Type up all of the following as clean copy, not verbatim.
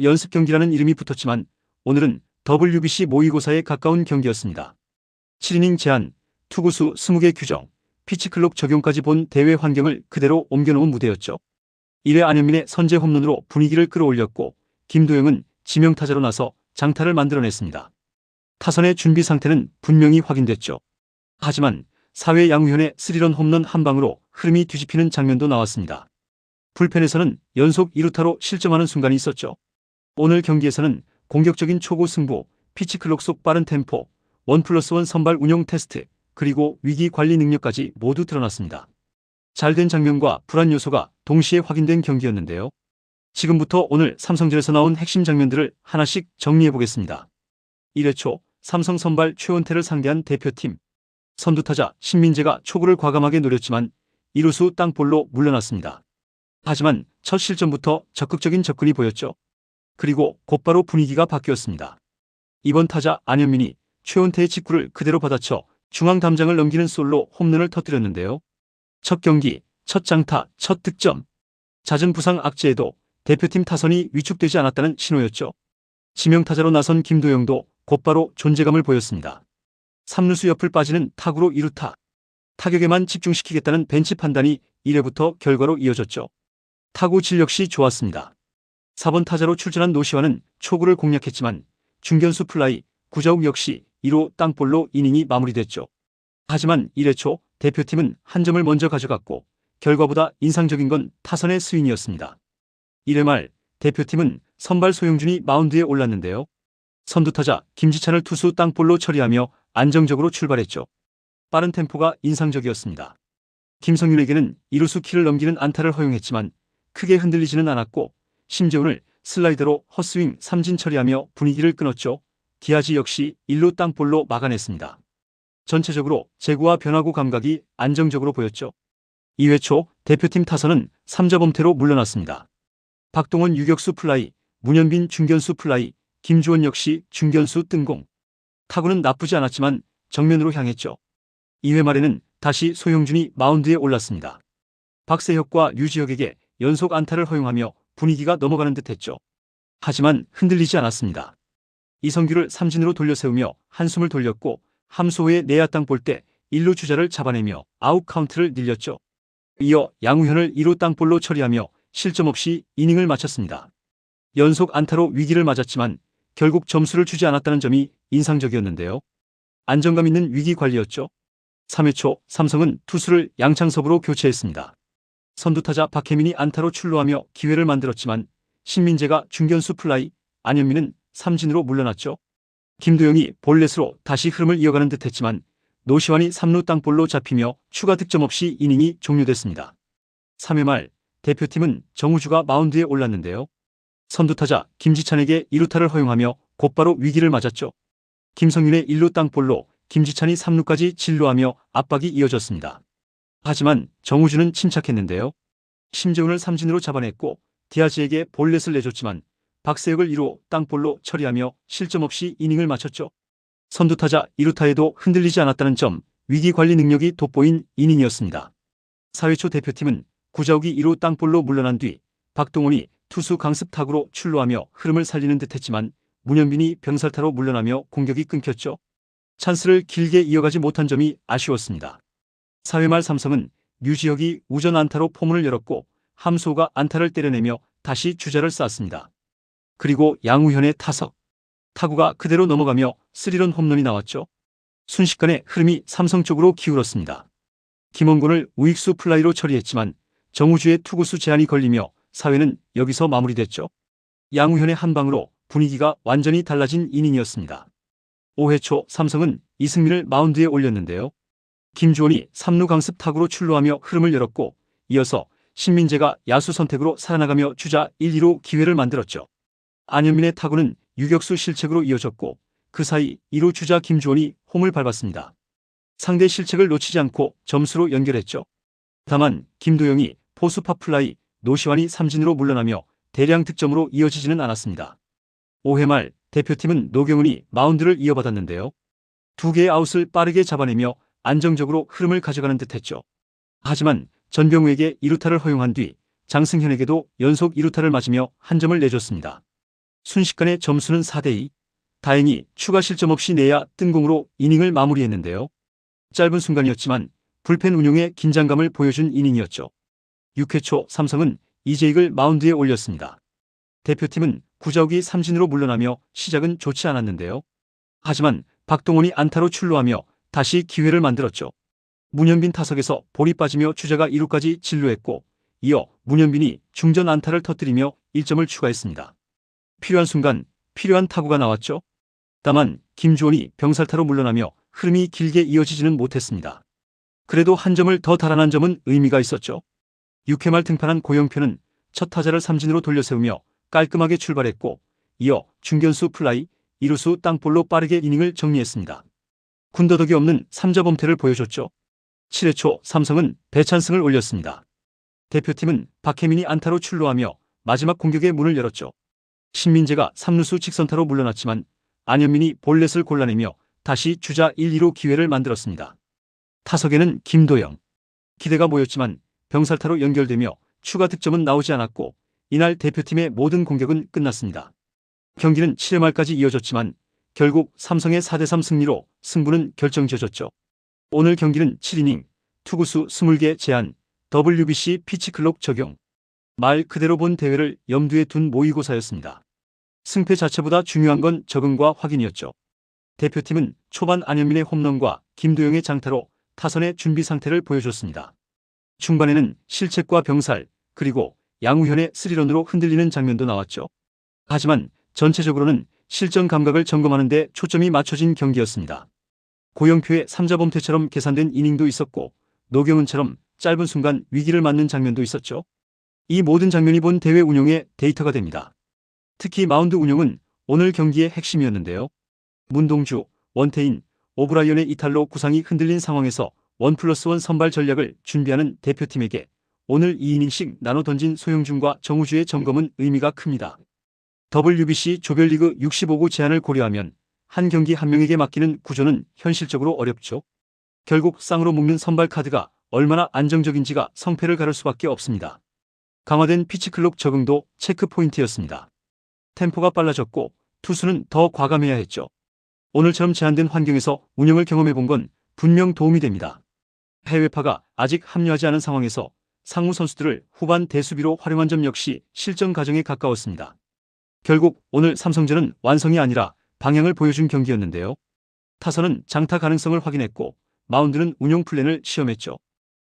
연습 경기라는 이름이 붙었지만 오늘은 WBC 모의고사에 가까운 경기였습니다. 7이닝 제한, 투구수 20개 규정, 피치클록 적용까지 본 대회 환경을 그대로 옮겨놓은 무대였죠. 1회 안현민의 선제 홈런으로 분위기를 끌어올렸고 김도영은 지명타자로 나서 장타를 만들어냈습니다. 타선의 준비 상태는 분명히 확인됐죠. 하지만 4회 양우현의 3런 홈런 한 방으로 흐름이 뒤집히는 장면도 나왔습니다. 불펜에서는 연속 2루타로 실점하는 순간이 있었죠. 오늘 경기에서는 공격적인 초구 승부, 피치클록 속 빠른 템포, 1+1 선발 운용 테스트, 그리고 위기 관리 능력까지 모두 드러났습니다. 잘된 장면과 불안 요소가 동시에 확인된 경기였는데요. 지금부터 오늘 삼성전에서 나온 핵심 장면들을 하나씩 정리해보겠습니다. 1회 초 삼성 선발 최원태를 상대한 대표팀. 선두타자 신민재가 초구를 과감하게 노렸지만 2루수 땅볼로 물러났습니다. 하지만 첫 실점부터 적극적인 접근이 보였죠. 그리고 곧바로 분위기가 바뀌었습니다. 이번 타자 안현민이 최원태의 직구를 그대로 받아쳐 중앙 담장을 넘기는 솔로 홈런을 터뜨렸는데요. 첫 경기, 첫 장타, 첫 득점. 잦은 부상 악재에도 대표팀 타선이 위축되지 않았다는 신호였죠. 지명타자로 나선 김도영도 곧바로 존재감을 보였습니다. 3루수 옆을 빠지는 타구로 2루타. 타격에만 집중시키겠다는 벤치 판단이 1회부터 결과로 이어졌죠. 타구 질 역시 좋았습니다. 4번 타자로 출전한 노시환은 초구를 공략했지만 중견수 플라이, 구자욱 역시 2루 땅볼로 이닝이 마무리됐죠. 하지만 1회 초 대표팀은 한 점을 먼저 가져갔고 결과보다 인상적인 건 타선의 스윙이었습니다. 1회 말 대표팀은 선발 소영준이 마운드에 올랐는데요. 선두타자 김지찬을 투수 땅볼로 처리하며 안정적으로 출발했죠. 빠른 템포가 인상적이었습니다. 김성윤에게는 2루수 키를 넘기는 안타를 허용했지만 크게 흔들리지는 않았고 심재훈을 슬라이더로 헛스윙 삼진 처리하며 분위기를 끊었죠. 디아즈 역시 1루 땅볼로 막아냈습니다. 전체적으로 제구와 변화구 감각이 안정적으로 보였죠. 2회 초 대표팀 타선은 3자 범퇴로 물러났습니다. 박동원 유격수 플라이, 문현빈 중견수 플라이, 김주원 역시 중견수 뜬공. 타구는 나쁘지 않았지만 정면으로 향했죠. 2회 말에는 다시 소영준이 마운드에 올랐습니다. 박세혁과 류지혁에게 연속 안타를 허용하며 분위기가 넘어가는 듯했죠. 하지만 흔들리지 않았습니다. 이성규를 삼진으로 돌려세우며 한숨을 돌렸고 함소호의 내야 땅 볼 때 1루 주자를 잡아내며 아웃 카운트를 늘렸죠. 이어 양우현을 2루 땅볼로 처리하며 실점 없이 이닝을 마쳤습니다. 연속 안타로 위기를 맞았지만 결국 점수를 주지 않았다는 점이 인상적이었는데요. 안정감 있는 위기 관리였죠. 3회 초 삼성은 투수를 양창섭으로 교체했습니다. 선두타자 박혜민이 안타로 출루하며 기회를 만들었지만 신민재가 중견수 플라이, 안현민은 삼진으로 물러났죠. 김도영이 볼넷으로 다시 흐름을 이어가는 듯했지만 노시환이 3루 땅볼로 잡히며 추가 득점 없이 이닝이 종료됐습니다. 3회 말 대표팀은 정우주가 마운드에 올랐는데요. 선두타자 김지찬에게 2루타를 허용하며 곧바로 위기를 맞았죠. 김성윤의 1루 땅볼로 김지찬이 3루까지 진루하며 압박이 이어졌습니다. 하지만 정우주는 침착했는데요. 심재훈을 삼진으로 잡아냈고 디아즈에게 볼넷을 내줬지만 박세혁을 2루 땅볼로 처리하며 실점 없이 이닝을 마쳤죠. 선두타자 2루타에도 흔들리지 않았다는 점, 위기 관리 능력이 돋보인 이닝이었습니다. 4회 초 대표팀은 구자욱이 2루 땅볼로 물러난 뒤 박동원이 투수 강습 타구로 출루하며 흐름을 살리는 듯했지만 문현빈이 병살타로 물러나며 공격이 끊겼죠. 찬스를 길게 이어가지 못한 점이 아쉬웠습니다. 4회 말 삼성은 류지혁이 우전 안타로 포문을 열었고 함소호가 안타를 때려내며 다시 주자를 쌓았습니다. 그리고 양우현의 타석. 타구가 그대로 넘어가며 3런 홈런이 나왔죠. 순식간에 흐름이 삼성 쪽으로 기울었습니다. 김원곤을 우익수 플라이로 처리했지만 정우주의 투구수 제한이 걸리며 4회는 여기서 마무리됐죠. 양우현의 한 방으로 분위기가 완전히 달라진 이닝이었습니다. 5회 초 삼성은 이승민을 마운드에 올렸는데요. 김주원이 3루 강습 타구로 출루하며 흐름을 열었고 이어서 신민재가 야수 선택으로 살아나가며 주자 1, 2루 기회를 만들었죠. 안현민의 타구는 유격수 실책으로 이어졌고 그 사이 2루 주자 김주원이 홈을 밟았습니다. 상대 실책을 놓치지 않고 점수로 연결했죠. 다만 김도영이 포수파 플라이, 노시환이 삼진으로 물러나며 대량 득점으로 이어지지는 않았습니다. 5회 말 대표팀은 노경은이 마운드를 이어받았는데요. 2개의 아웃을 빠르게 잡아내며 안정적으로 흐름을 가져가는 듯했죠. 하지만 전병우에게 2루타를 허용한 뒤 장승현에게도 연속 2루타를 맞으며 한 점을 내줬습니다. 순식간에 점수는 4대2. 다행히 추가 실점 없이 내야 뜬공으로 이닝을 마무리했는데요. 짧은 순간이었지만 불펜 운용의 긴장감을 보여준 이닝이었죠. 6회 초 삼성은 이재익을 마운드에 올렸습니다. 대표팀은 구자욱이 삼진으로 물러나며 시작은 좋지 않았는데요. 하지만 박동원이 안타로 출루하며 다시 기회를 만들었죠. 문현빈 타석에서 볼이 빠지며 주자가 2루까지 진루했고 이어 문현빈이 중전 안타를 터뜨리며 1점을 추가했습니다. 필요한 순간 필요한 타구가 나왔죠. 다만 김주원이 병살타로 물러나며 흐름이 길게 이어지지는 못했습니다. 그래도 한 점을 더 달아난 점은 의미가 있었죠. 6회 말 등판한 고영표는 첫 타자를 삼진으로 돌려세우며 깔끔하게 출발했고 이어 중견수 플라이, 2루수 땅볼로 빠르게 이닝을 정리했습니다. 군더더기 없는 3자 범퇴를 보여줬죠. 7회 초 삼성은 대찬승을 올렸습니다. 대표팀은 박혜민이 안타로 출루하며 마지막 공격의 문을 열었죠. 신민재가 3루수 직선타로 물러났지만 안현민이 볼넷을 골라내며 다시 주자 1, 2로 기회를 만들었습니다. 타석에는 김도영. 기대가 모였지만 병살타로 연결되며 추가 득점은 나오지 않았고 이날 대표팀의 모든 공격은 끝났습니다. 경기는 7회 말까지 이어졌지만 결국 삼성의 4대3 승리로 승부는 결정지어졌죠. 오늘 경기는 7이닝, 투구수 20개 제한, WBC 피치클록 적용. 말 그대로 본 대회를 염두에 둔 모의고사였습니다. 승패 자체보다 중요한 건 적응과 확인이었죠. 대표팀은 초반 안현민의 홈런과 김도영의 장타로 타선의 준비 상태를 보여줬습니다. 중반에는 실책과 병살, 그리고 양우현의 3런으로 흔들리는 장면도 나왔죠. 하지만 전체적으로는 실전 감각을 점검하는 데 초점이 맞춰진 경기였습니다. 고영표의 3자 범퇴처럼 계산된 이닝도 있었고 노경은처럼 짧은 순간 위기를 맞는 장면도 있었죠. 이 모든 장면이 본 대회 운영의 데이터가 됩니다. 특히 마운드 운영은 오늘 경기의 핵심이었는데요. 문동주, 원태인, 오브라이언의 이탈로 구상이 흔들린 상황에서 1+1 선발 전략을 준비하는 대표팀에게 오늘 2이닝씩 나눠 던진 소영준과 정우주의 점검은 의미가 큽니다. WBC 조별리그 65구 제한을 고려하면 한 경기 한 명에게 맡기는 구조는 현실적으로 어렵죠. 결국 쌍으로 묶는 선발 카드가 얼마나 안정적인지가 성패를 가를 수밖에 없습니다. 강화된 피치클록 적응도 체크 포인트였습니다. 템포가 빨라졌고 투수는 더 과감해야 했죠. 오늘처럼 제한된 환경에서 운영을 경험해본 건 분명 도움이 됩니다. 해외파가 아직 합류하지 않은 상황에서 상무 선수들을 후반 대수비로 활용한 점 역시 실전 과정에 가까웠습니다. 결국 오늘 삼성전은 완성이 아니라 방향을 보여준 경기였는데요. 타선은 장타 가능성을 확인했고 마운드는 운용 플랜을 시험했죠.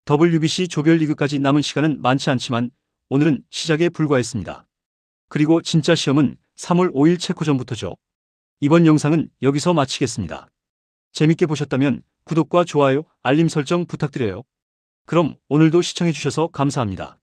WBC 조별리그까지 남은 시간은 많지 않지만 오늘은 시작에 불과했습니다. 그리고 진짜 시험은 3월 5일 체코전부터죠. 이번 영상은 여기서 마치겠습니다. 재밌게 보셨다면 구독과 좋아요, 알림 설정 부탁드려요. 그럼 오늘도 시청해주셔서 감사합니다.